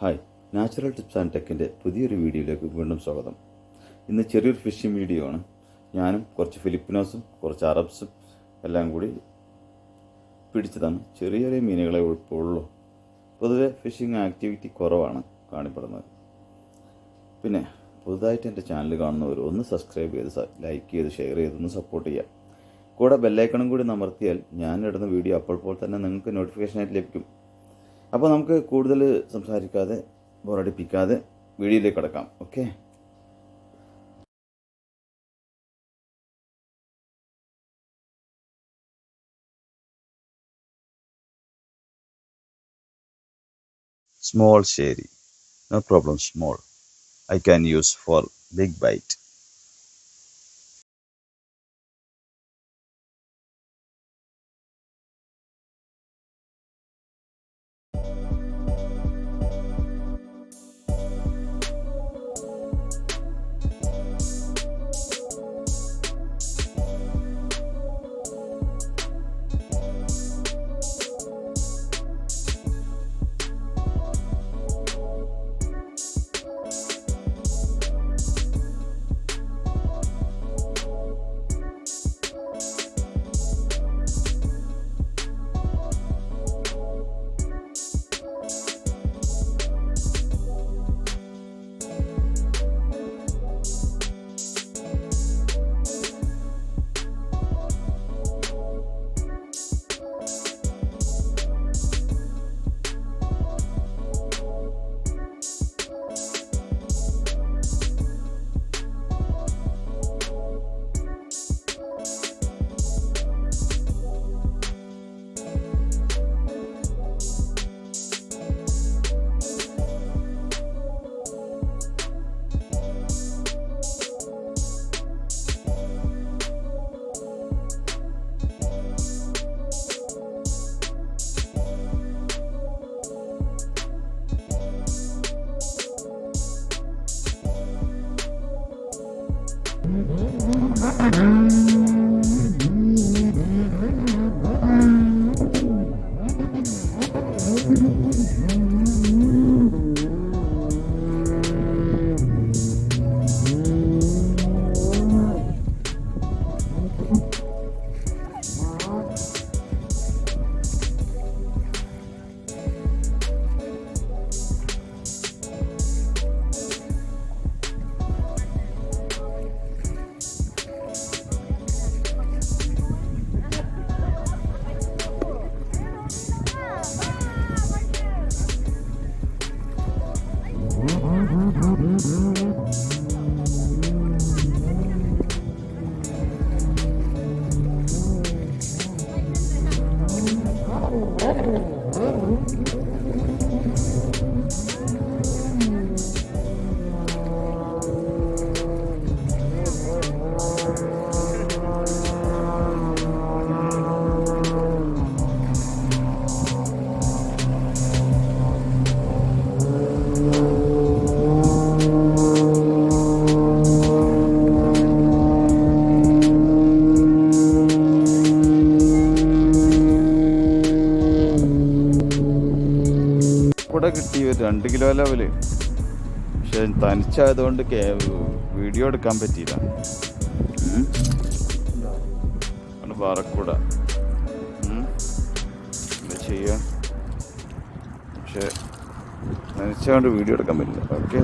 Hi, natural tips and ടെക്കിൻ്റെ പുതിയൊരു വീഡിയോയിലേക്ക് വീണ്ടും സ്വാഗതം. ഇന്ന് ചെറിയൊരു ഫിഷിംഗ് വീഡിയോ ആണ്. ഞാനും കുറച്ച് ഫിലിപ്പിനോസും കുറച്ച് അറബ്സും എല്ലാം കൂടി പിടിച്ചതാണ്. ചെറിയ ചെറിയ മീനുകളെ ഉള്ളൂ. പൊതുവെ ഫിഷിംഗ് ആക്ടിവിറ്റി കുറവാണ് കാണപ്പെടുന്നത്. പിന്നെ പുതുതായിട്ട് എൻ്റെ ചാനൽ കാണുന്നവർ ഒന്ന് സബ്സ്ക്രൈബ് ചെയ്ത് ലൈക്ക് ചെയ്ത് ഷെയർ ചെയ്തൊന്ന് സപ്പോർട്ട് ചെയ്യുക. കൂടെ ബെല്ലൈക്കണും കൂടി അമർത്തിയാൽ ഞാനിടുന്ന വീഡിയോ അപ്പോൾ തന്നെ നിങ്ങൾക്ക് നോട്ടിഫിക്കേഷനായിട്ട് ലഭിക്കും. അപ്പോൾ നമുക്ക് കൂടുതൽ സംസാരിക്കാതെ ബോറടിപ്പിക്കാതെ വീഡിയോയിലേക്ക് കടക്കാം. Okay, small sherry, no problem, small. I can use for big bite. കൂടെ കിട്ടി ഒരു 2 കിലോ ലെവല്. പക്ഷെ തനിച്ചായതുകൊണ്ട് വീഡിയോ എടുക്കാൻ പറ്റിയില്ല. പറക്കൂട എന്താ ചെയ്യുക, പക്ഷെ തനിച്ചായതുകൊണ്ട് വീഡിയോ എടുക്കാൻ പറ്റില്ല. Okay,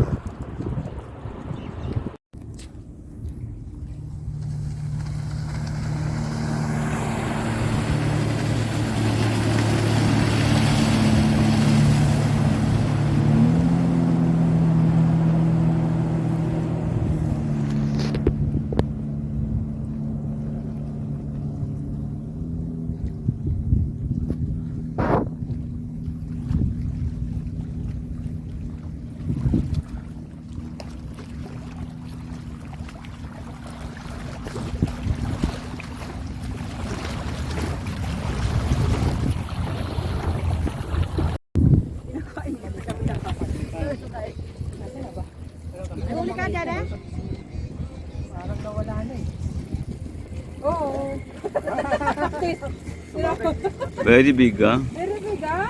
Very big, huh? Very big, huh?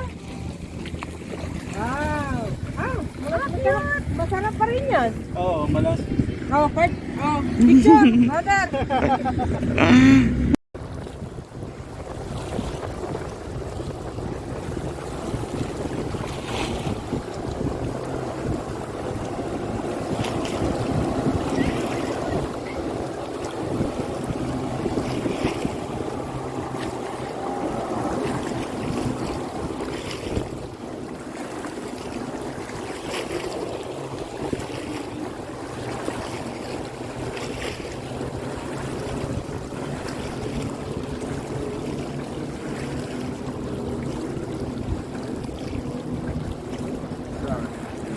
Wow. Masarap pa rin yan. Oo, malas. Oh, Kurt. Oh, picture. Brother.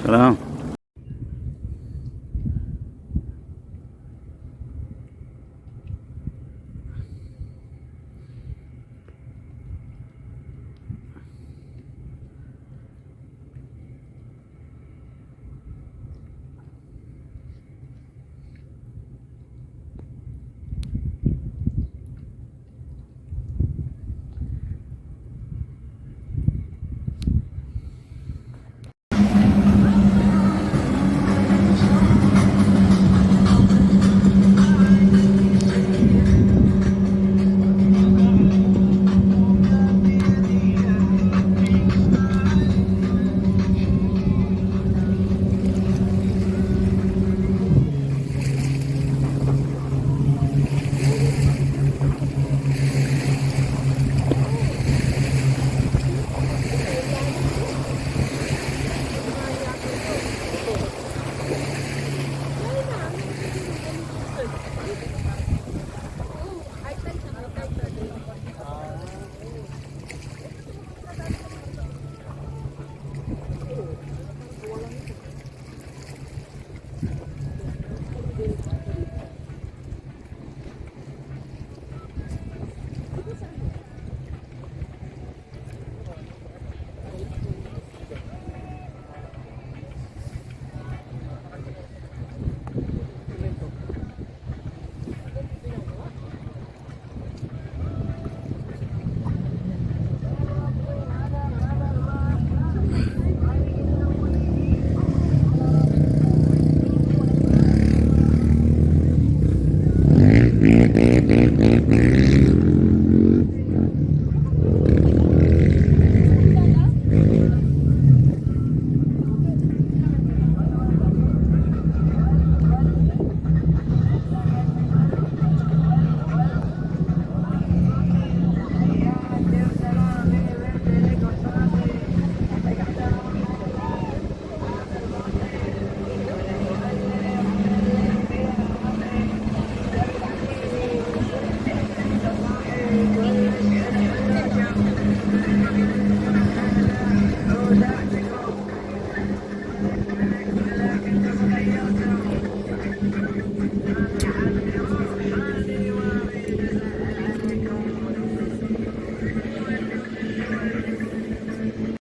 Salam.